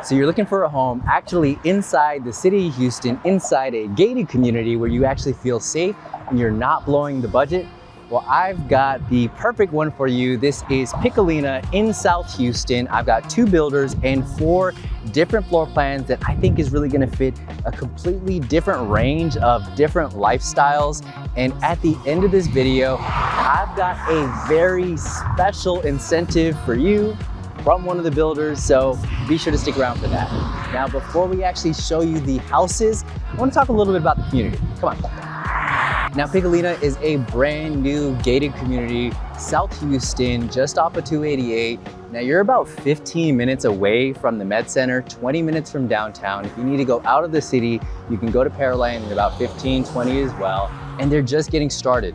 So you're looking for a home actually inside the city of Houston, inside a gated community where you actually feel safe and you're not blowing the budget. Well, I've got the perfect one for you. This is Piccolina in South Houston. I've got 2 builders and 4 different floor plans that I think is really gonna fit a completely different range of different lifestyles. And at the end of this video, I've got a very special incentive for you from one of the builders, so be sure to stick around for that. Now, before we actually show you the houses, I wanna talk a little bit about the community. Come on. Now, Piccolina is a brand new gated community, South Houston, just off of 288. Now, you're about 15 minutes away from the Med Center, 20 minutes from downtown. If you need to go out of the city, you can go to Pearland in about 15, 20 as well. And they're just getting started.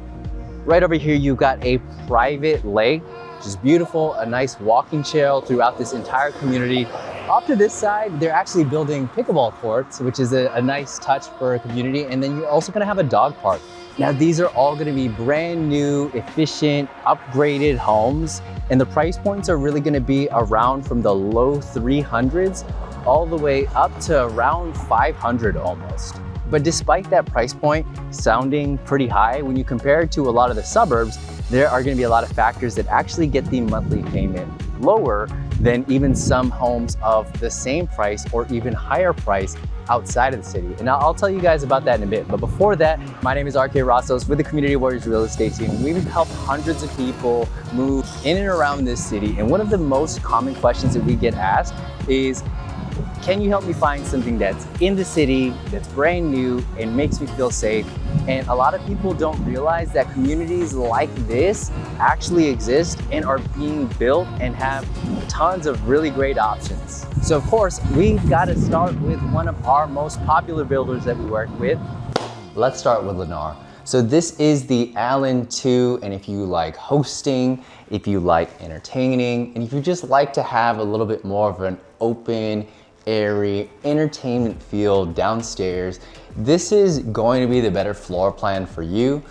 Right over here, you've got a private lake, which is beautiful, a nice walking trail throughout this entire community. Off to this side, they're actually building pickleball courts, which is a nice touch for a community. And then you're also gonna have a dog park. Now, these are all gonna be brand new, efficient, upgraded homes. And the price points are really gonna be around from the low 300s all the way up to around 500 almost. But despite that price point sounding pretty high, when you compare it to a lot of the suburbs, there are gonna be a lot of factors that actually get the monthly payment lower than even some homes of the same price or even higher price outside of the city. And I'll tell you guys about that in a bit. But before that, my name is RK Rossos with the Community Warriors Real Estate Team. We've helped hundreds of people move in and around this city. And one of the most common questions that we get asked is, can you help me find something that's in the city, that's brand new and makes me feel safe? And a lot of people don't realize that communities like this actually exist and are being built and have tons of really great options. So of course, we've got to start with one of our most popular builders that we work with. Let's start with Lennar. So this is the Allen 2, and if you like hosting, if you like entertaining, and if you just like to have a little bit more of an open, airy entertainment feel downstairs, this is going to be the better floor plan for you.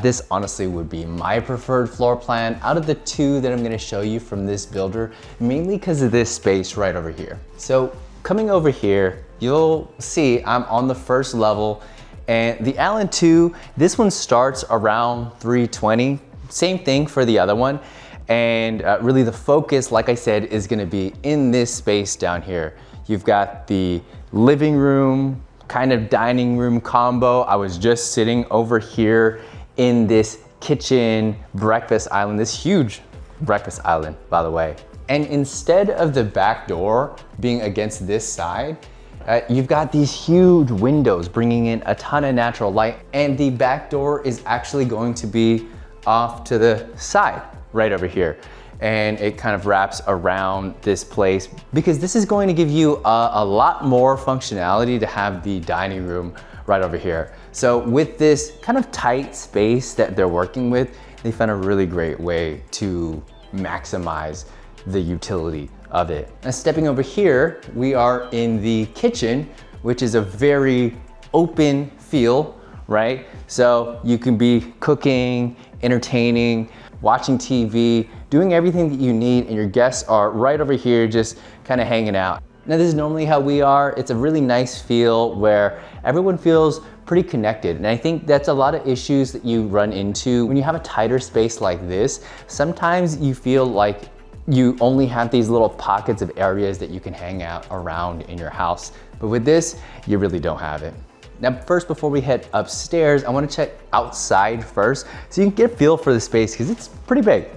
This honestly would be my preferred floor plan out of the 2 that I'm going to show you from this builder, mainly because of this space right over here. So coming over here, you'll see I'm on the first level, and the Allen 2, this one starts around 320. Same thing for the other one. And really the focus, like I said, is going to be in this space down here. You've got the living room, kind of dining room combo. I was just sitting over here in this kitchen breakfast island, this huge breakfast island, by the way. And instead of the back door being against this side, you've got these huge windows bringing in a ton of natural light. And the back door is actually going to be off to the side, right over here. And it kind of wraps around this place because this is going to give you a lot more functionality to have the dining room right over here. So with this kind of tight space that they're working with, they found a really great way to maximize the utility of it. Now stepping over here, we are in the kitchen, which is a very open feel, right? So you can be cooking, entertaining, watching TV, doing everything that you need, and your guests are right over here just kind of hanging out. Now this is normally how we are. It's a really nice feel where everyone feels pretty connected. And I think that's a lot of issues that you run into when you have a tighter space like this. Sometimes you feel like you only have these little pockets of areas that you can hang out around in your house. But with this, you really don't have it. Now first, before we head upstairs, I want to check outside first so you can get a feel for the space because it's pretty big.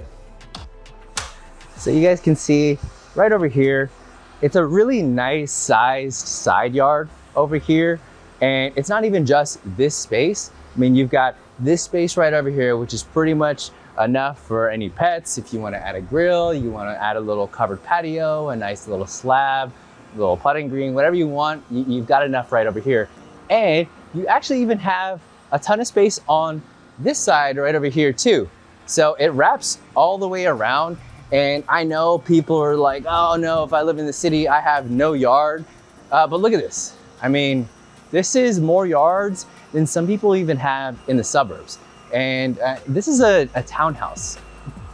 So you guys can see right over here, it's a really nice sized side yard over here. And it's not even just this space. I mean, you've got this space right over here, which is pretty much enough for any pets. If you want to add a grill, you want to add a little covered patio, a nice little slab, a little putting green, whatever you want, you've got enough right over here. And you actually even have a ton of space on this side right over here too. So it wraps all the way around. And I know people are like, oh no, if I live in the city, I have no yard. But look at this. I mean, this is more yards than some people even have in the suburbs. And this is a townhouse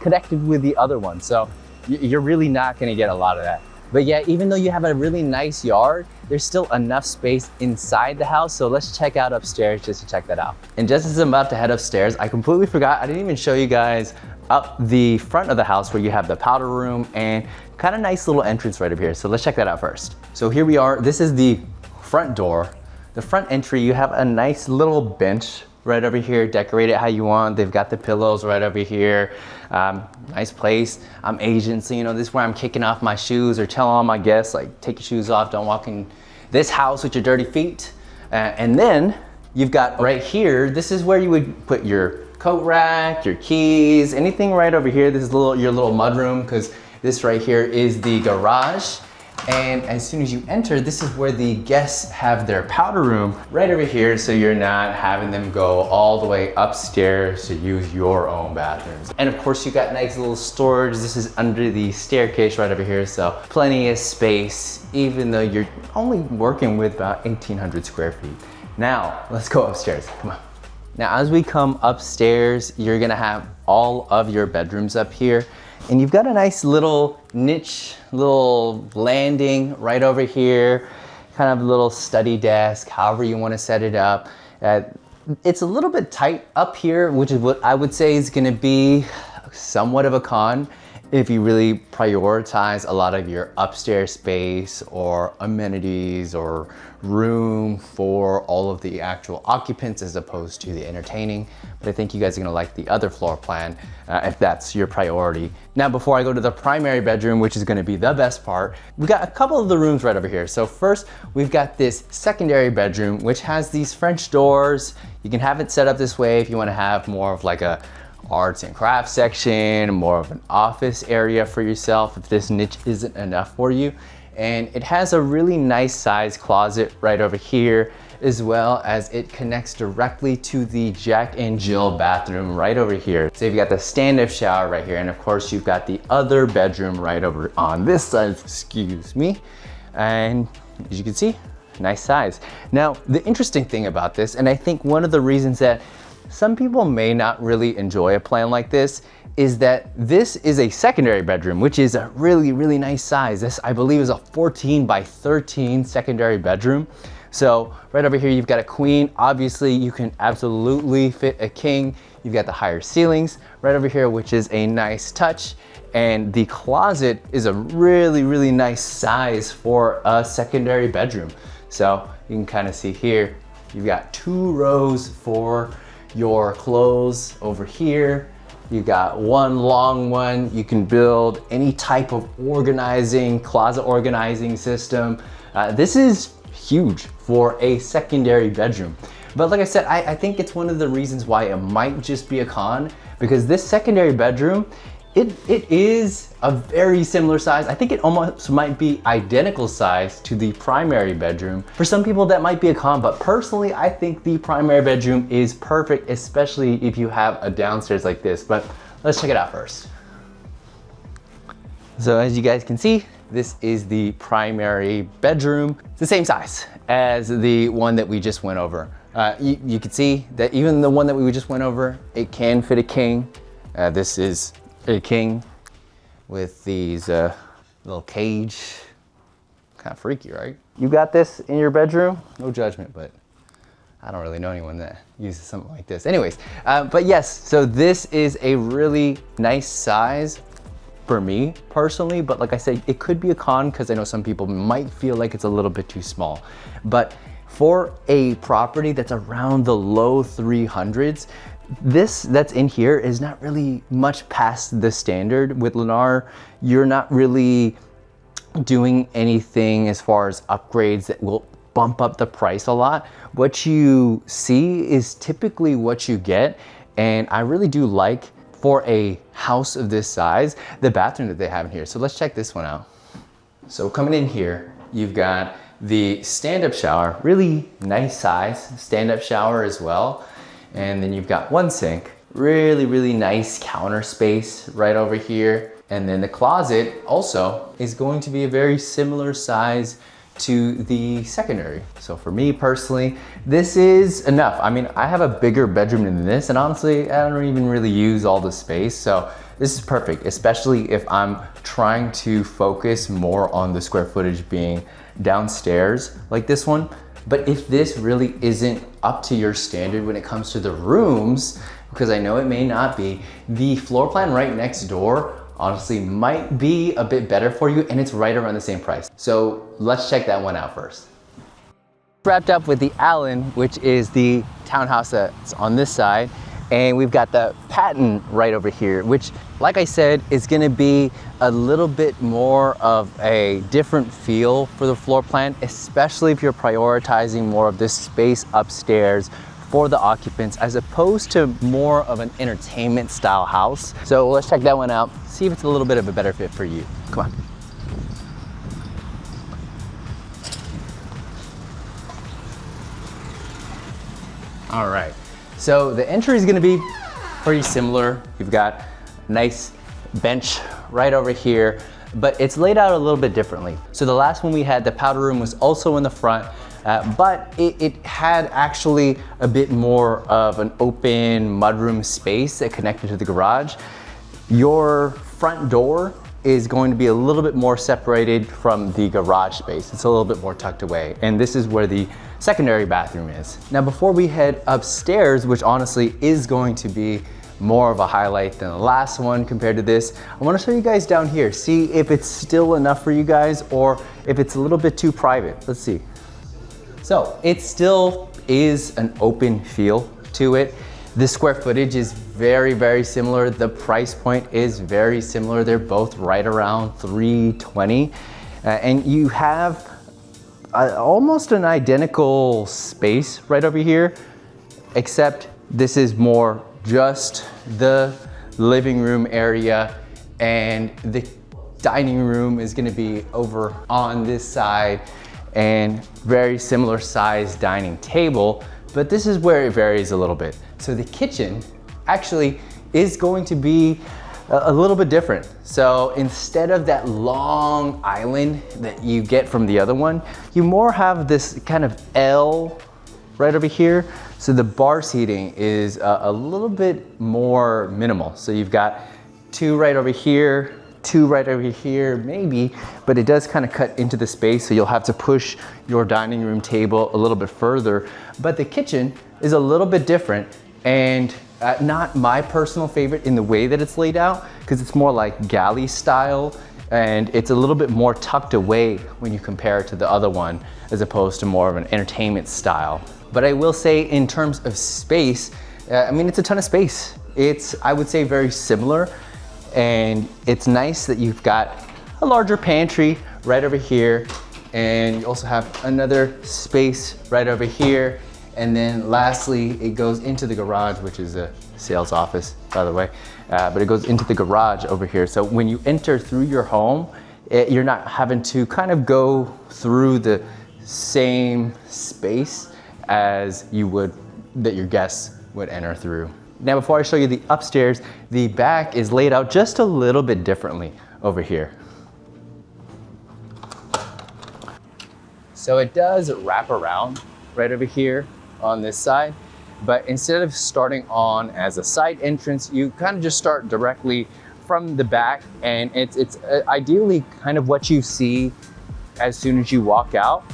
connected with the other one. So you're really not gonna get a lot of that. But yeah, even though you have a really nice yard, there's still enough space inside the house. So let's check out upstairs just to check that out. And just as I'm about to head upstairs, I completely forgot, I didn't even show you guys up the front of the house where you have the powder room and kind of nice little entrance right up here. So let's check that out first. So here we are, this is the front door. The front entry, you have a nice little bench right over here, decorate it how you want. They've got the pillows right over here. Nice place. I'm Asian, so you know, this is where I'm kicking off my shoes or telling all my guests, like, take your shoes off, don't walk in this house with your dirty feet. And then you've got right here, this is where you would put your coat rack, your keys, anything right over here. This is your little mudroom, because this right here is the garage. And as soon as you enter, this is where the guests have their powder room right over here, so you're not having them go all the way upstairs to use your own bathrooms. And of course, you got nice little storage. This is under the staircase right over here, so plenty of space, even though you're only working with about 1,800 square feet. Now, let's go upstairs, come on. Now, as we come upstairs, you're gonna have all of your bedrooms up here. And you've got a nice little niche, little landing right over here, kind of a little study desk, however you want to set it up. It's a little bit tight up here, which is what I would say is going to be somewhat of a con if you really prioritize a lot of your upstairs space or amenities or room for all of the actual occupants as opposed to the entertaining. But I think you guys are gonna like the other floor plan if that's your priority. Now, before I go to the primary bedroom, which is gonna be the best part, we got a couple of the rooms right over here. So first, we've got this secondary bedroom, which has these French doors. You can have it set up this way if you wanna have more of like a arts and crafts section, more of an office area for yourself if this niche isn't enough for you. And it has a really nice size closet right over here, as well as it connects directly to the Jack and Jill bathroom right over here. So you've got the stand-up shower right here, and of course you've got the other bedroom right over on this side, excuse me. And as you can see, nice size. Now, the interesting thing about this, and I think one of the reasons that some people may not really enjoy a plan like this, is that this is a secondary bedroom, which is a really, really nice size. This, I believe, is a 14 by 13 secondary bedroom. So right over here, you've got a queen. Obviously, you can absolutely fit a king. You've got the higher ceilings right over here, which is a nice touch. And the closet is a really, really nice size for a secondary bedroom. So you can kind of see here, you've got 2 rows for your clothes over here. You got one long one. You can build any type of organizing, closet organizing system. This is huge for a secondary bedroom. But like I said, I think it's one of the reasons why it might just be a con, because this secondary bedroom, it is a very similar size. I think it almost might be identical size to the primary bedroom. For some people that might be a con, but personally I think the primary bedroom is perfect, especially if you have a downstairs like this. But let's check it out first. So as you guys can see, this is the primary bedroom. It's the same size as the one that we just went over. You can see that even the one that we just went over, it can fit a king. This is a king with these little cage. Kind of freaky, right? You got this in your bedroom? No judgment, but I don't really know anyone that uses something like this. Anyways, but yes, so this is a really nice size for me personally, but like I said, it could be a con because I know some people might feel like it's a little bit too small. But for a property that's around the low 300s, this that's in here is not really much past the standard. With Lennar, you're not really doing anything as far as upgrades that will bump up the price a lot. What you see is typically what you get, and I really do like, for a house of this size, the bathroom that they have in here. So let's check this one out. So coming in here, you've got the stand-up shower, really nice size stand-up shower as well. And then you've got one sink, really, really nice counter space right over here. And then the closet also is going to be a very similar size to the secondary. So for me personally, this is enough. I mean, I have a bigger bedroom than this, and honestly, I don't even really use all the space. So this is perfect, especially if I'm trying to focus more on the square footage being downstairs like this one. But if this really isn't up to your standard when it comes to the rooms, because I know it may not be, the floor plan right next door honestly might be a bit better for you, and it's right around the same price. So let's check that one out first. Wrapped up with the Allen, which is the townhouse that's on this side, and we've got the Patton right over here, which, like I said, is gonna be a little bit more of a different feel for the floor plan, especially if you're prioritizing more of this space upstairs for the occupants as opposed to more of an entertainment style house. So let's check that one out, see if it's a little bit of a better fit for you. Come on. All right, so the entry is gonna be pretty similar. You've got a nice bench right over here, but it's laid out a little bit differently. So the last one we had, the powder room, was also in the front, but it had actually a bit more of an open mudroom space that connected to the garage. Your front door is going to be a little bit more separated from the garage space. It's a little bit more tucked away. And this is where the secondary bathroom is. Now, before we head upstairs, which honestly is going to be more of a highlight than the last one compared to this, I wanna show you guys down here. See if it's still enough for you guys or if it's a little bit too private. Let's see. So it still is an open feel to it. The square footage is very, very similar. The price point is very similar. They're both right around $320. And you have almost an identical space right over here, except this is more just the living room area, and the dining room is gonna be over on this side, and very similar size dining table, but this is where it varies a little bit. So the kitchen actually is going to be a little bit different. So instead of that long island that you get from the other one, you more have this kind of L right over here. So the bar seating is a little bit more minimal. So you've got two right over here, two right over here, maybe, but it does kind of cut into the space, so you'll have to push your dining room table a little bit further. But the kitchen is a little bit different, and not my personal favorite in the way that it's laid out, because it's more like galley style, and it's a little bit more tucked away when you compare it to the other one, as opposed to more of an entertainment style. But I will say, in terms of space, I mean, it's a ton of space. It's, I would say, very similar. And it's nice that you've got a larger pantry right over here, and you also have another space right over here. And then lastly, it goes into the garage, which is a sales office, by the way, but it goes into the garage over here. So when you enter through your home, you're not having to kind of go through the same space as you would, that your guests would enter through. Now, before I show you the upstairs, the back is laid out just a little bit differently over here. So it does wrap around right over here on this side, but instead of starting on as a side entrance, you kind of just start directly from the back, and it's ideally kind of what you see as soon as you walk out.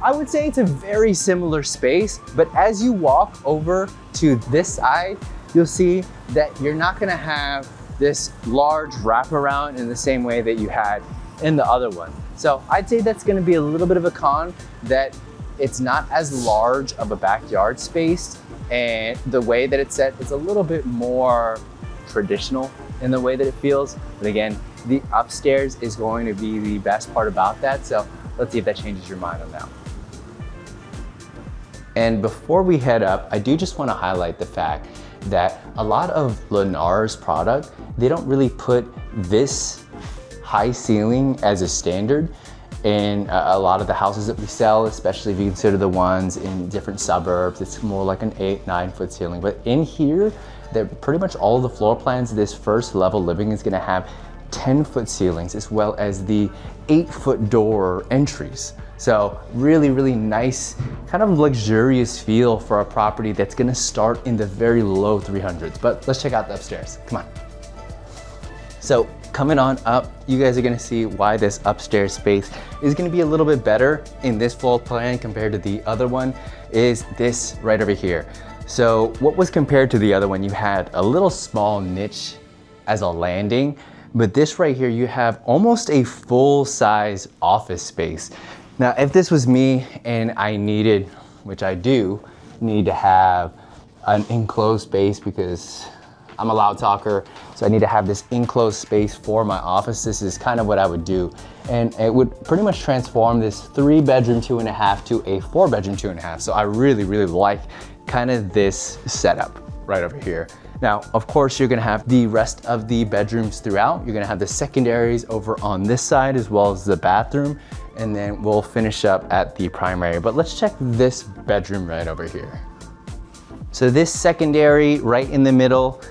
I would say it's a very similar space, but as you walk over to this side, you'll see that you're not gonna have this large wraparound in the same way that you had in the other one. So I'd say that's gonna be a little bit of a con, that it's not as large of a backyard space, and the way that it's set is a little bit more traditional in the way that it feels. But again, the upstairs is going to be the best part about that. So let's see if that changes your mind on that. And before we head up, I do just want to highlight the fact that a lot of Lennar's product, they don't really put this high ceiling as a standard in a lot of the houses that we sell, especially if you consider the ones in different suburbs. It's more like an 8-9 foot ceiling. But in here, pretty much all of the floor plans, this first level living is gonna have 10-foot ceilings, as well as the 8-foot door entries. So really, really nice, kind of luxurious feel for a property that's gonna start in the very low 300s. But let's check out the upstairs, come on. So Coming on up, you guys are gonna see why this upstairs space is gonna be a little bit better in this floor plan compared to the other one, is this right over here. So what was compared to the other one, you had a little small niche as a landing, but this right here, you have almost a full-size office space. Now, if this was me and I needed, which I do, need to have an enclosed space because I'm a loud talker, so I need to have this enclosed space for my office. This is kind of what I would do. And it would pretty much transform this 3-bedroom 2.5 to a 4-bedroom 2.5. So I really, really like kind of this setup right over here. Now, of course, you're gonna have the rest of the bedrooms throughout. You're gonna have the secondaries over on this side as well as the bathroom. And then we'll finish up at the primary. But let's check this bedroom right over here. So this secondary right in the middle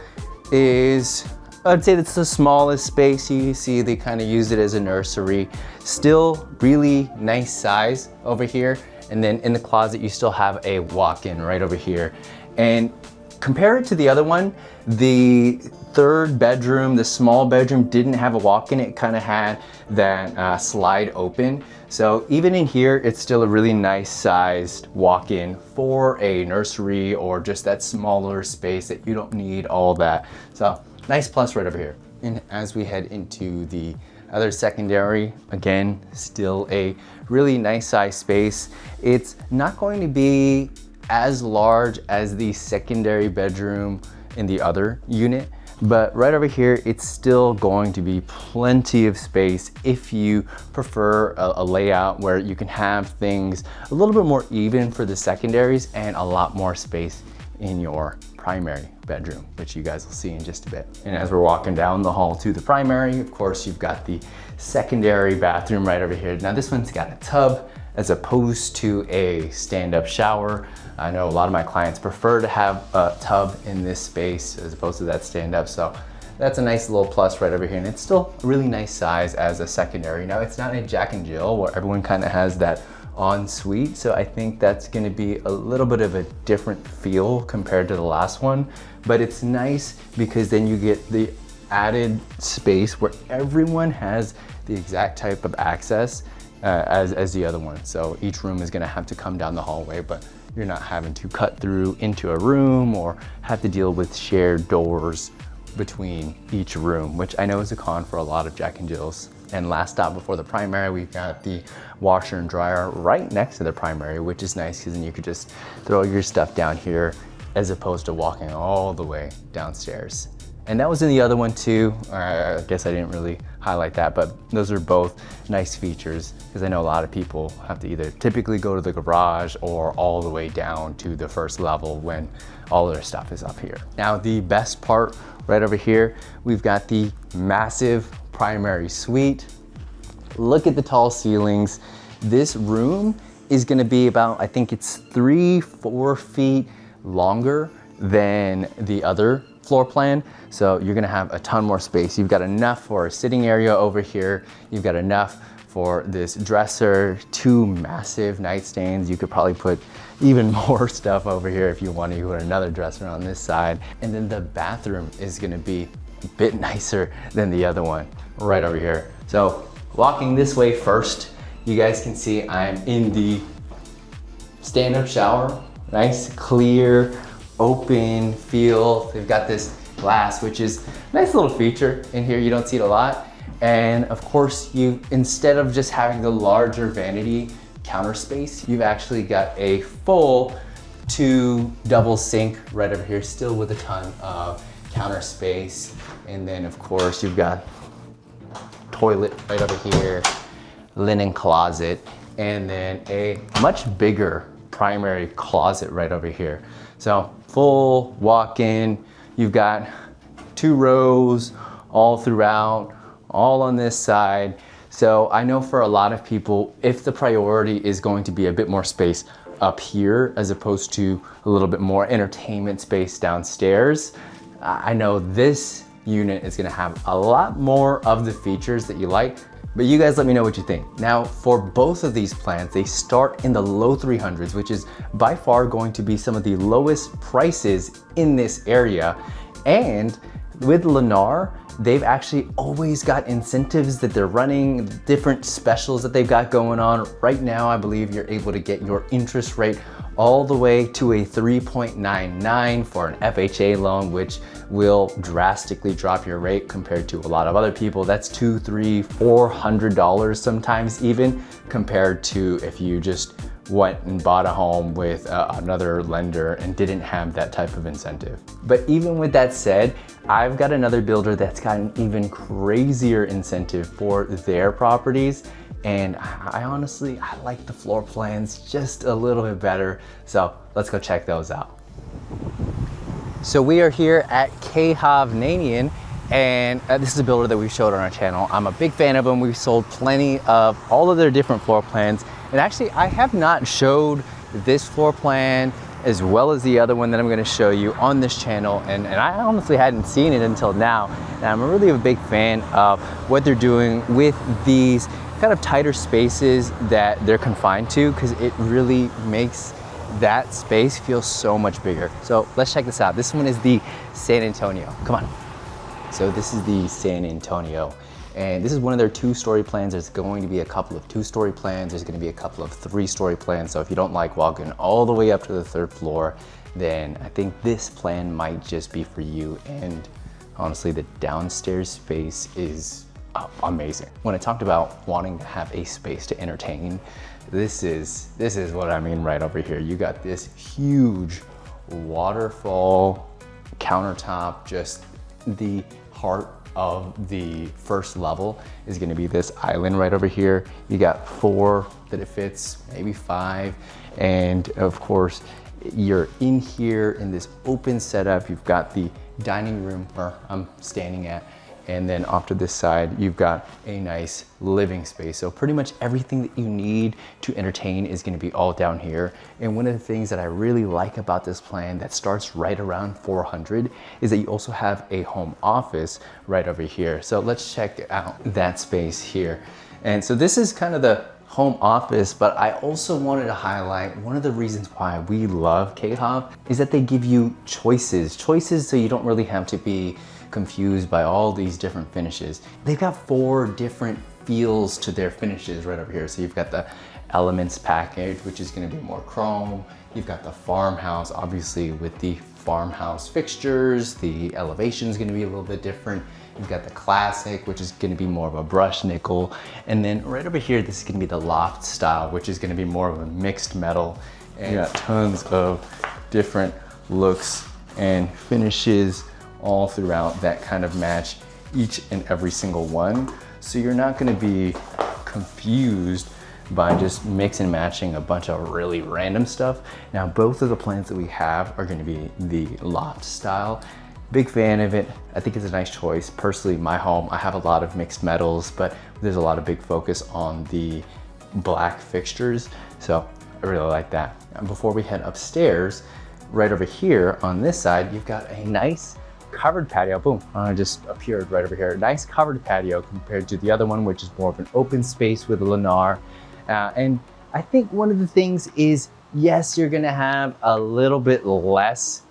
is, I'd say that's the smallest space. You see they kind of use it as a nursery. Still really nice size over here. And then in the closet, you still have a walk-in right over here. And compare it to the other one, the third bedroom, the small bedroom didn't have a walk-in. It kind of had that slide open. So even in here, it's still a really nice sized walk-in for a nursery or just that smaller space that you don't need all that. So nice plus right over here. And as we head into the other secondary, again, still a really nice size space. It's not going to be as large as the secondary bedroom in the other unit, but right over here, it's still going to be plenty of space if you prefer a layout where you can have things a little bit more even for the secondaries and a lot more space in your primary bedroom, which you guys will see in just a bit. And as we're walking down the hall to the primary, of course, you've got the secondary bathroom right over here. Now this one's got a tub as opposed to a stand-up shower. I know a lot of my clients prefer to have a tub in this space as opposed to that stand-up, so that's a nice little plus right over here. And it's still a really nice size as a secondary. Now it's not a Jack and Jill where everyone kind of has that ensuite, so I think that's gonna be a little bit of a different feel compared to the last one, but it's nice because then you get the added space where everyone has the exact type of access as the other one. So each room is gonna have to come down the hallway, but you're not having to cut through into a room or have to deal with shared doors between each room, which I know is a con for a lot of Jack and Jills. And last stop before the primary, we've got the washer and dryer right next to the primary, which is nice because then you could just throw your stuff down here as opposed to walking all the way downstairs. And that was in the other one too. I guess I didn't really highlight that, but those are both nice features because I know a lot of people have to either typically go to the garage or all the way down to the first level when all their stuff is up here. Now the best part right over here, we've got the massive primary suite. Look at the tall ceilings. This room is gonna be about, I think it's 3-4 feet longer than the other floor plan. So you're gonna have a ton more space. You've got enough for a sitting area over here. You've got enough for this dresser, 2 massive nightstands. You could probably put even more stuff over here if you want to put another dresser on this side. And then the bathroom is gonna be a bit nicer than the other one right over here. So walking this way first, you guys can see I'm in the stand-up shower. Nice, clear, open feel. They've got this glass, which is a nice little feature in here. You don't see it a lot. And of course, instead of just having the larger vanity counter space, you've actually got a full 2 double sink right over here, still with a ton of counter space. And then of course, you've got toilet right over here, linen closet, and then a much bigger primary closet right over here. So full walk-in, you've got 2 rows all throughout, all on this side. So I know for a lot of people, if the priority is going to be a bit more space up here as opposed to a little bit more entertainment space downstairs, I know this unit is gonna have a lot more of the features that you like, but you guys let me know what you think. Now, for both of these plans, they start in the low 300s, which is by far going to be some of the lowest prices in this area. And With Lennar, they've actually always got incentives that they're running, different specials that they've got going on. Right now, I believe you're able to get your interest rate all the way to a 3.99 for an FHA loan, which will drastically drop your rate compared to a lot of other people. That's $200, $300, $400 sometimes even, compared to if you just went and bought a home with another lender and didn't have that type of incentive. But even with that said, I've got another builder that's got an even crazier incentive for their properties. And I honestly like the floor plans just a little bit better. So let's go check those out. So we are here at K Hovnanian, and this is a builder that we've showed on our channel. I'm a big fan of them. We've sold plenty of all of their different floor plans. And actually, I have not showed this floor plan as well as the other one that I'm gonna show you on this channel. And I honestly hadn't seen it until now. And I'm really a big fan of what they're doing with these kind of tighter spaces that they're confined to, because it really makes that space feel so much bigger. So let's check this out. This one is the San Antonio. Come on. So this is the San Antonio. And this is one of their 2-story plans. There's going to be a couple of 2-story plans. There's going to be a couple of 3-story plans. So if you don't like walking all the way up to the 3rd floor, then I think this plan might just be for you. And honestly, the downstairs space is amazing. When I talked about wanting to have a space to entertain, this is what I mean right over here. You got this huge waterfall countertop. Just the heart of the 1st level is going to be this island right over here. You got 4 that it fits, maybe 5. And of course, you're in here in this open setup. You've got the dining room where I'm standing at. And then off to this side, you've got a nice living space. So pretty much everything that you need to entertain is gonna be all down here. And one of the things that I really like about this plan that starts right around $400 is that you also have a home office right over here. So let's check out that space here. And so this is kind of the home office, but I also wanted to highlight one of the reasons why we love K Hov is that they give you choices so you don't really have to be confused by all these different finishes. They've got 4 different feels to their finishes right over here. So you've got the Elements package, which is going to be more chrome. You've got the farmhouse, obviously with the farmhouse fixtures. The elevation is going to be a little bit different. You've got the classic, which is going to be more of a brush nickel. And then right over here, this is going to be the loft style, which is going to be more of a mixed metal. And you got tons of different looks and finishes all throughout that kind of match each and every single one. So you're not gonna be confused by just mix and matching a bunch of really random stuff. Now, both of the plans that we have are gonna be the loft style. Big fan of it. I think it's a nice choice. Personally, my home, I have a lot of mixed metals, but there's a lot of big focus on the black fixtures. So I really like that. And before we head upstairs, right over here on this side, you've got a nice covered patio. Boom, just appeared right over here. Nice covered patio compared to the other one, which is more of an open space with a Lennar. And I think one of the things is, yes, you're gonna have a little bit less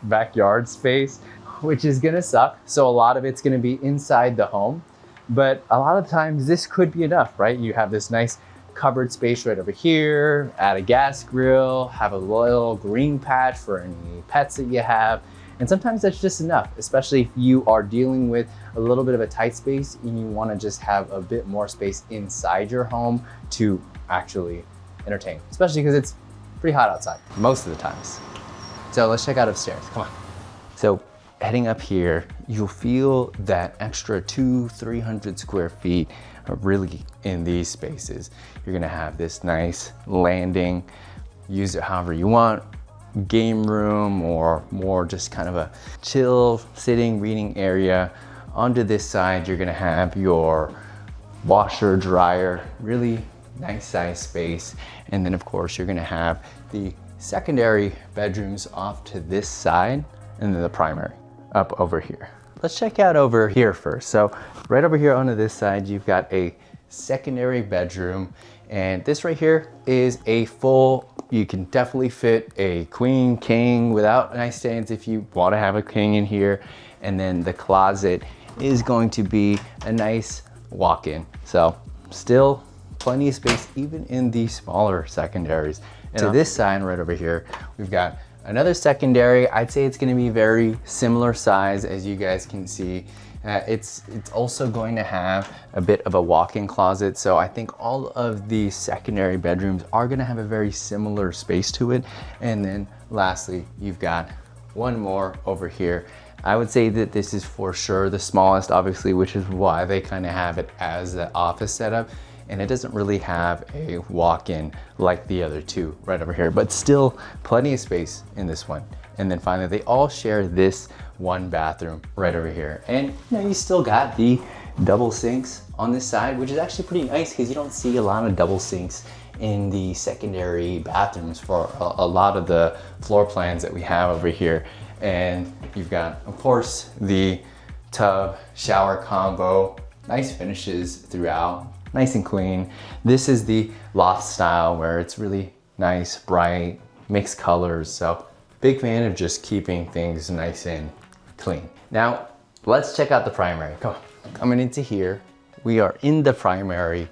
backyard space, which is gonna suck. So a lot of it's gonna be inside the home, but a lot of times this could be enough, right? You have this nice covered space right over here, add a gas grill, have a little green patch for any pets that you have. And sometimes that's just enough, especially if you are dealing with a little bit of a tight space and you want to just have a bit more space inside your home to actually entertain, especially because it's pretty hot outside most of the times. So let's check out upstairs, come on. So heading up here, you'll feel that extra 200-300 square feet are really in these spaces. You're gonna have this nice landing, use it however you want, game room or more just kind of a chill sitting reading area. Onto this side, you're gonna have your washer, dryer, really nice size space. And then of course, you're gonna have the secondary bedrooms off to this side and then the primary up over here. Let's check out over here first. So right over here onto this side, you've got a secondary bedroom. And this right here is a full, you can definitely fit a queen, king without nightstands if you want to have a king in here. And then the closet is going to be a nice walk-in. So still plenty of space even in the smaller secondaries. And to this side right over here, we've got another secondary. I'd say it's going to be very similar size, as you guys can see. It's also going to have a bit of a walk-in closet. So I think all of the secondary bedrooms are going to have a very similar space to it. And then lastly, you've got one more over here. I would say that this is for sure the smallest, obviously, which is why they kind of have it as the office setup. And it doesn't really have a walk-in like the other two right over here, but still plenty of space in this one. And then finally, they all share this one bathroom right over here. And you still got the double sinks on this side, which is actually pretty nice because you don't see a lot of double sinks in the secondary bathrooms for a lot of the floor plans that we have over here. And you've got, of course, the tub shower combo, nice finishes throughout. Nice and clean. This is the loft style where it's really nice, bright, mixed colors. So big fan of just keeping things nice and clean. Now, let's check out the primary. Come on. Coming into here, we are in the primary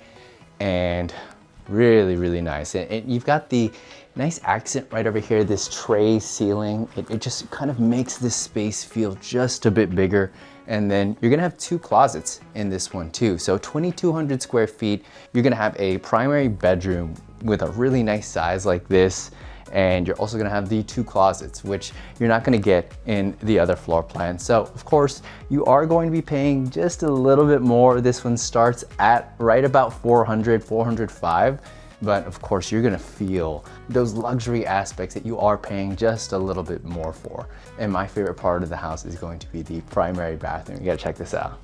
and really, really nice. And you've got the nice accent right over here, this tray ceiling. It just kind of makes this space feel just a bit bigger. And then you're gonna have two closets in this one too. So 2,200 square feet, you're gonna have a primary bedroom with a really nice size like this. And you're also gonna have the two closets, which you're not gonna get in the other floor plan. So of course, you are going to be paying just a little bit more. This one starts at right about 400, 405. But of course, you're gonna feel those luxury aspects that you are paying just a little bit more for. And my favorite part of the house is going to be the primary bathroom. You gotta check this out.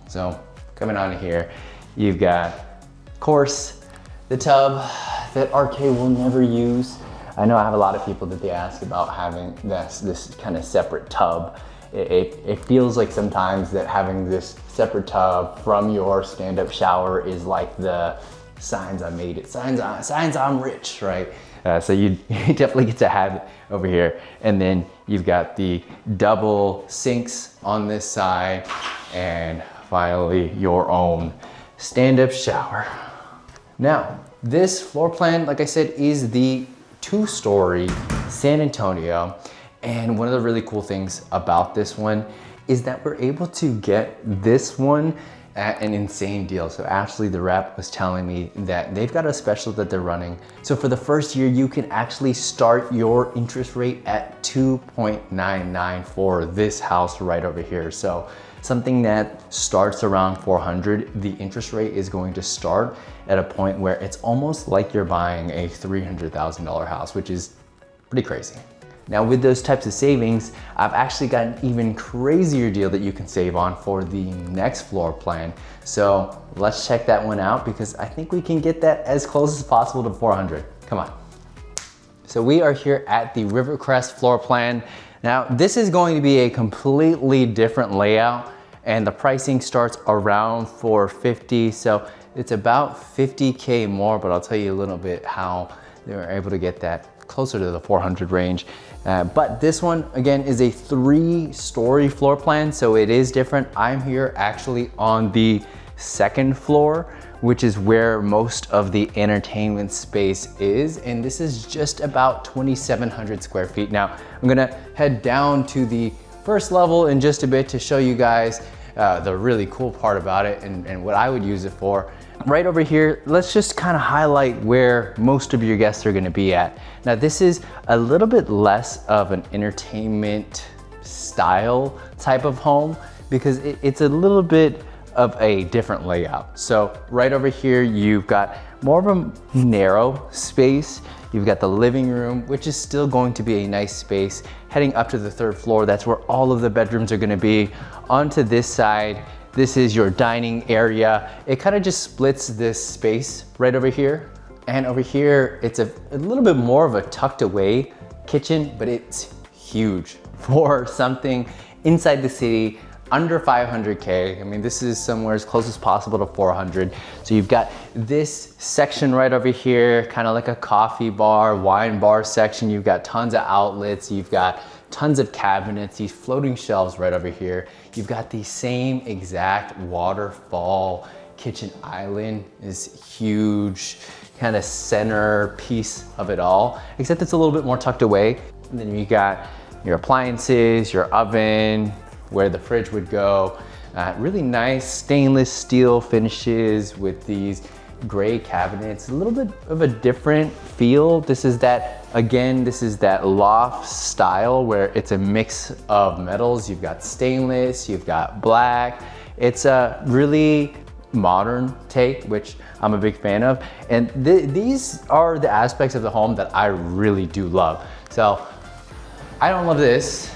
So coming on here, you've got, of course, the tub that RK will never use. I know I have a lot of people that they ask about having this kind of separate tub. It feels like sometimes that having this separate tub from your stand-up shower is like the signs I made it, signs I'm rich, right? So you definitely get to have it over here. And then you've got the double sinks on this side, and finally your own stand-up shower. Now, this floor plan, like I said, is the 2-story San Antonio. And one of the really cool things about this one is that we're able to get this one at an insane deal. So Ashley, the rep, was telling me that they've got a special that they're running. So for the first year, you can actually start your interest rate at 2.99 for this house right over here. So something that starts around 400, the interest rate is going to start at a point where it's almost like you're buying a $300,000 house, which is pretty crazy. Now with those types of savings, I've actually got an even crazier deal that you can save on for the next floor plan. So let's check that one out because I think we can get that as close as possible to 400. Come on. So we are here at the Rivercrest floor plan. Now this is going to be a completely different layout and the pricing starts around 450. So it's about 50K more, but I'll tell you a little bit how they were able to get that closer to the 400 range. But this one, again, is a 3-story floor plan, so it is different. I'm here actually on the 2nd floor, which is where most of the entertainment space is. And this is just about 2,700 square feet. Now, I'm gonna head down to the 1st level in just a bit to show you guys the really cool part about it and what I would use it for. Right over here, let's just kind of highlight where most of your guests are gonna be at. Now this is a little bit less of an entertainment style type of home because it's a little bit of a different layout. So right over here, you've got more of a narrow space. You've got the living room, which is still going to be a nice space. Heading up to the 3rd floor, that's where all of the bedrooms are gonna be. Onto this side, this is your dining area. It kind of just splits this space right over here. And over here, it's a little bit more of a tucked away kitchen, but it's huge for something inside the city under 500K. I mean, this is somewhere as close as possible to 400. So you've got this section right over here, kind of like a coffee bar, wine bar section. You've got tons of outlets. You've got tons of cabinets, these floating shelves right over here. You've got the same exact waterfall kitchen island, is huge, kind of center piece of it all, except it's a little bit more tucked away. And then you got your appliances, your oven, where the fridge would go. Really nice stainless steel finishes with these gray cabinets, a little bit of a different feel. This is that, again, this is that loft style where it's a mix of metals. You've got stainless, you've got black. It's a really modern take, which I'm a big fan of. And these are the aspects of the home that I really do love. So I don't love this.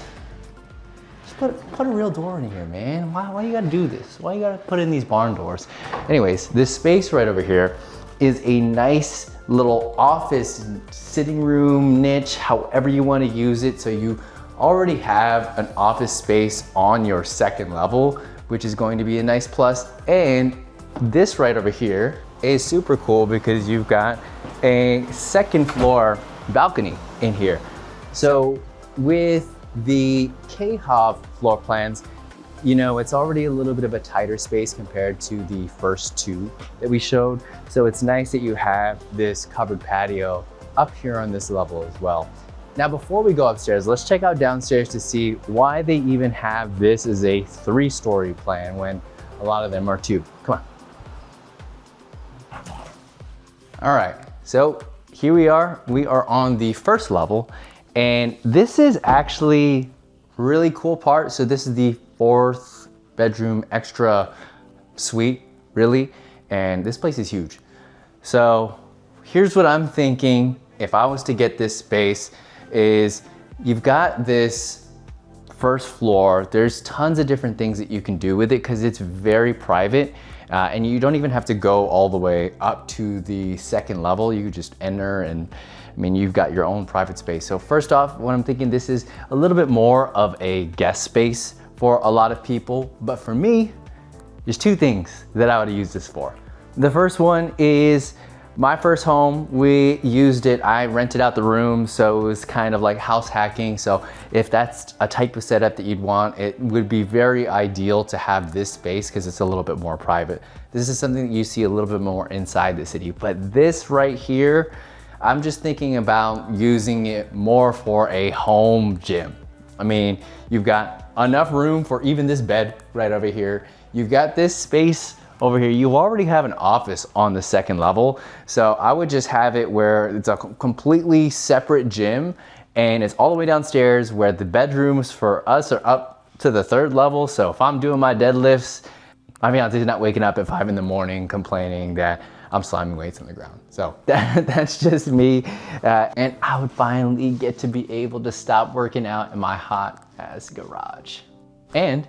Put a real door in here, man. Why you gotta do this? Why you gotta put in these barn doors? Anyways, this space right over here is a nice little office, sitting room, niche, however you wanna use it. So you already have an office space on your second level, which is going to be a nice plus. And this right over here is super cool because you've got a second floor balcony in here. So with the K-Hov floor plans, you know, it's already a little bit of a tighter space compared to the first two that we showed. So it's nice that you have this covered patio up here on this level as well. Now, before we go upstairs, let's check out downstairs to see why they even have this as a 3-story plan when a lot of them are 2. Come on. All right, so here we are on the first level. And this is actually really cool part. So this is the 4th bedroom extra suite, really. And this place is huge. So here's what I'm thinking if I was to get this space is you've got this first floor. There's tons of different things that you can do with it because it's very private. And you don't even have to go all the way up to the second level. You just enter and I mean, you've got your own private space. So first off, what I'm thinking, this is a little bit more of a guest space for a lot of people. But for me, there's 2 things that I would use this for. The first one is my first home. We used it, I rented out the room. So it was kind of like house hacking. So if that's a type of setup that you'd want, it would be very ideal to have this space because it's a little bit more private. This is something that you see a little bit more inside the city. But this right here, I'm just thinking about using it more for a home gym. I mean, you've got enough room for even this bed right over here. You've got this space over here. You already have an office on the second level. So I would just have it where it's a completely separate gym and it's all the way downstairs where the bedrooms for us are up to the 3rd level. So if I'm doing my deadlifts, my fiance's not waking up at 5 in the morning complaining that I'm slamming weights on the ground. So that's just me. And I would finally get to be able to stop working out in my hot ass garage. And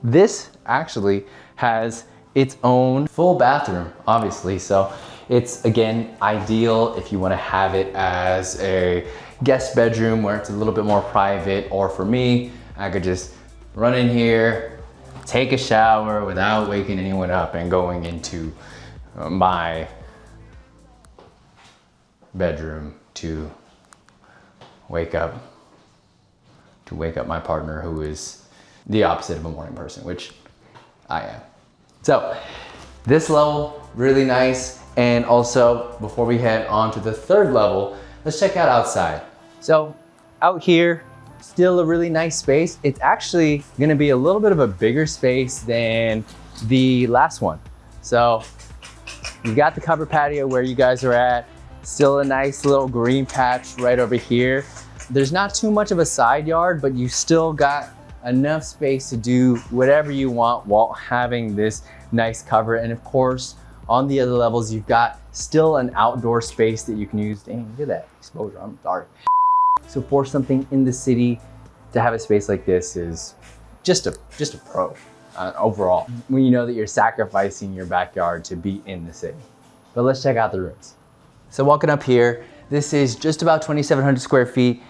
this actually has its own full bathroom, obviously. So it's, again, ideal if you wanna have it as a guest bedroom where it's a little bit more private, or for me, I could just run in here, take a shower without waking anyone up and going into my bedroom to wake up my partner, who is the opposite of a morning person, which I am. So this level, really nice. And also, before we head on to the 3rd level, let's check out outside. So out here, still a really nice space. It's actually gonna be a little bit of a bigger space than the last one. So you got the covered patio where you guys are at, still a nice little green patch right over here. There's not too much of a side yard, but you still got enough space to do whatever you want while having this nice cover. And of course, on the other levels, you've got still an outdoor space that you can use. Dang, look at that exposure, I'm sorry. So for something in the city, to have a space like this is just a pro. Overall, when you know that you're sacrificing your backyard to be in the city. But let's check out the rooms. So walking up here, this is just about 2,700 square feet.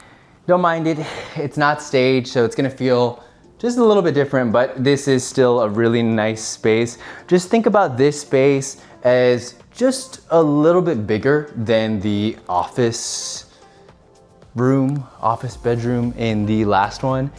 Don't mind it, it's not staged, so it's gonna feel just a little bit different, but this is still a really nice space. Just think about this space as just a little bit bigger than the office bedroom in the last one.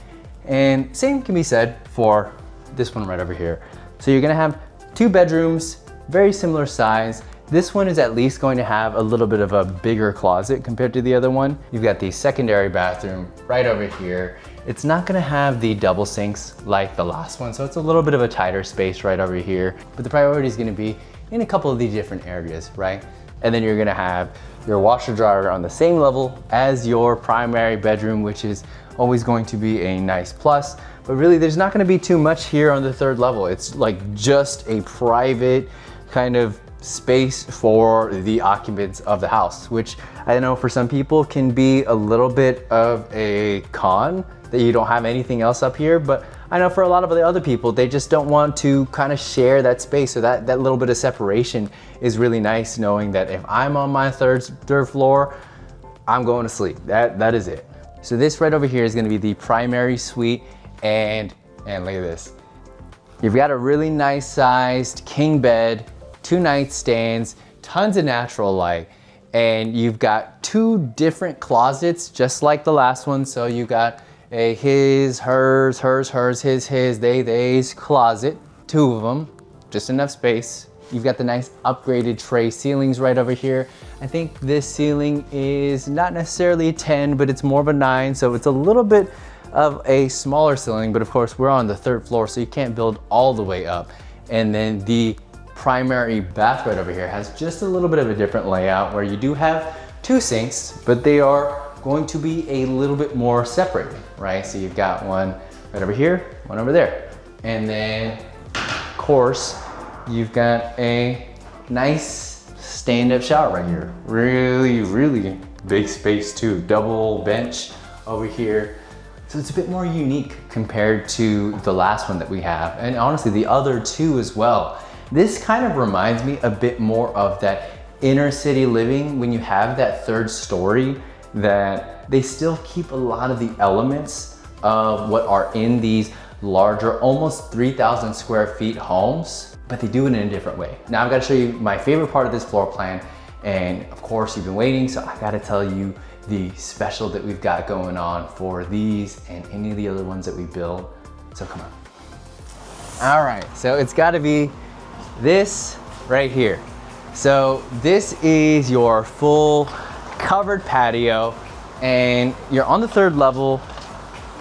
And same can be said for this one right over here. So you're gonna have 2 bedrooms, very similar size. This one is at least going to have a little bit of a bigger closet compared to the other one. You've got the secondary bathroom right over here. It's not gonna have the double sinks like the last one, so it's a little bit of a tighter space right over here. But the priority is gonna be in a couple of these different areas, right? And then you're gonna have your washer dryer on the same level as your primary bedroom, which is always going to be a nice plus. But really, there's not gonna be too much here on the 3rd level. It's like just a private kind of space for the occupants of the house, which I know for some people can be a little bit of a con that you don't have anything else up here. But I know for a lot of the other people, they just don't want to kind of share that space. So that little bit of separation is really nice, knowing that if I'm on my third floor, I'm going to sleep. That is it. So this right over here is gonna be the primary suite, and look at this. You've got a really nice sized king bed, 2 nightstands, tons of natural light, and you've got 2 different closets, just like the last one. So you got a his, hers, his, they's closet, 2 of them, just enough space. You've got the nice upgraded tray ceilings right over here. I think this ceiling is not necessarily a 10, but it's more of a 9, so it's a little bit of a smaller ceiling, but of course we're on the 3rd floor, so you can't build all the way up. And then the primary bath right over here has just a little bit of a different layout, where you do have 2 sinks, but they are going to be a little bit more separated, right? So you've got one right over here, one over there. And then, of course, you've got a nice stand-up shower right here. Really, really big space too. Double bench over here. So it's a bit more unique compared to the last one that we have. And honestly, the other 2 as well. This kind of reminds me a bit more of that inner city living, when you have that 3rd story, that they still keep a lot of the elements of what are in these larger, almost 3,000 square feet homes, but they do it in a different way. Now I've got to show you my favorite part of this floor plan, and of course you've been waiting, so I got to tell you the special that we've got going on for these and any of the other ones that we build. So come on. All right, so it's got to be this right here. So this is your full covered patio, and you're on the 3rd level.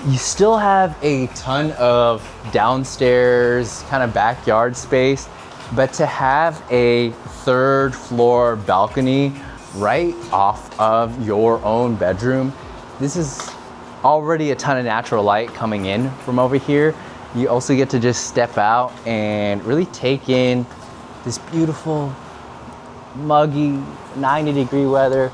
You still have a ton of downstairs kind of backyard space, but to have a 3rd floor balcony right off of your own bedroom, this is already a ton of natural light coming in from over here. You also get to just step out and really take in this beautiful, muggy, 90-degree weather.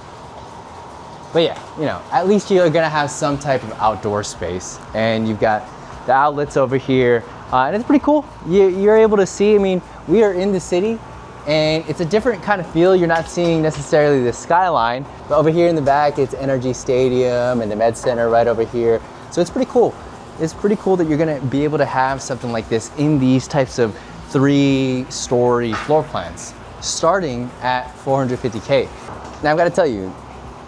But yeah, you know, at least you're gonna have some type of outdoor space. And you've got the outlets over here, and it's pretty cool. You're able to see, I mean, we are in the city, and it's a different kind of feel. You're not seeing necessarily the skyline, but over here in the back, it's Energy Stadium and the Med Center right over here. So it's pretty cool. It's pretty cool that you're gonna be able to have something like this in these types of 3-story floor plans, starting at $450K. Now I've got to tell you,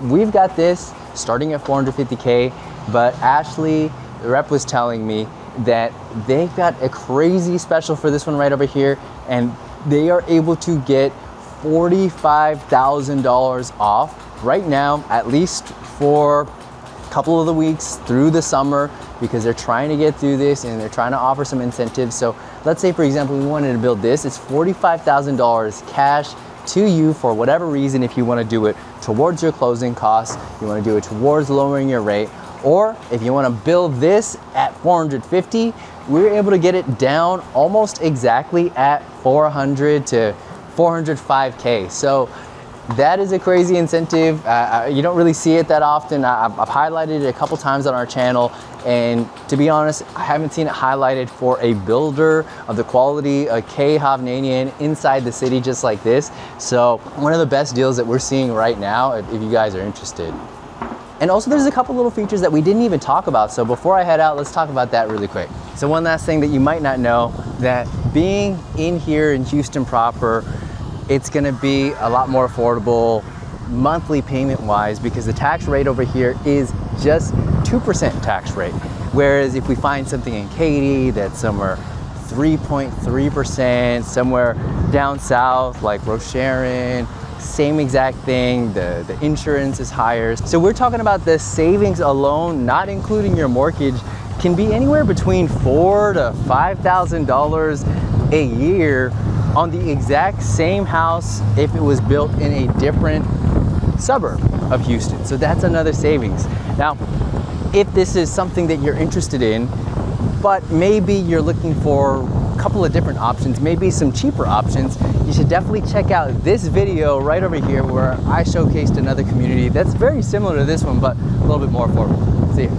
we've got this starting at $450K, but Ashley, the rep, was telling me that they've got a crazy special for this one right over here, and they are able to get $45,000 off right now, at least for a couple of the weeks through the summer, because they're trying to get through this and they're trying to offer some incentives. So let's say, for example, we wanted to build this, it's $45,000 cash to you for whatever reason. If you want to do it towards your closing costs, you want to do it towards lowering your rate, or if you want to build this at $450, we're able to get it down almost exactly at $400 to $405K. So that is a crazy incentive. You don't really see it that often. I've highlighted it a couple times on our channel, and to be honest, I haven't seen it highlighted for a builder of the quality of K Hovnanian inside the city just like this. So one of the best deals that we're seeing right now, if you guys are interested. And also there's a couple little features that we didn't even talk about. So before I head out, let's talk about that really quick. So one last thing that you might not know, that being in here in Houston proper, it's gonna be a lot more affordable monthly payment wise, because the tax rate over here is just 2% tax rate. Whereas if we find something in Katy that's somewhere 3.3%, somewhere down south like Rocheron, same exact thing, the insurance is higher. So we're talking about the savings alone, not including your mortgage, can be anywhere between $4,000 to $5,000 a year on the exact same house if it was built in a different suburb of Houston. So that's another savings. Now, if this is something that you're interested in, but maybe you're looking for a couple of different options, maybe some cheaper options, you should definitely check out this video right over here where I showcased another community that's very similar to this one, but a little bit more affordable. See you.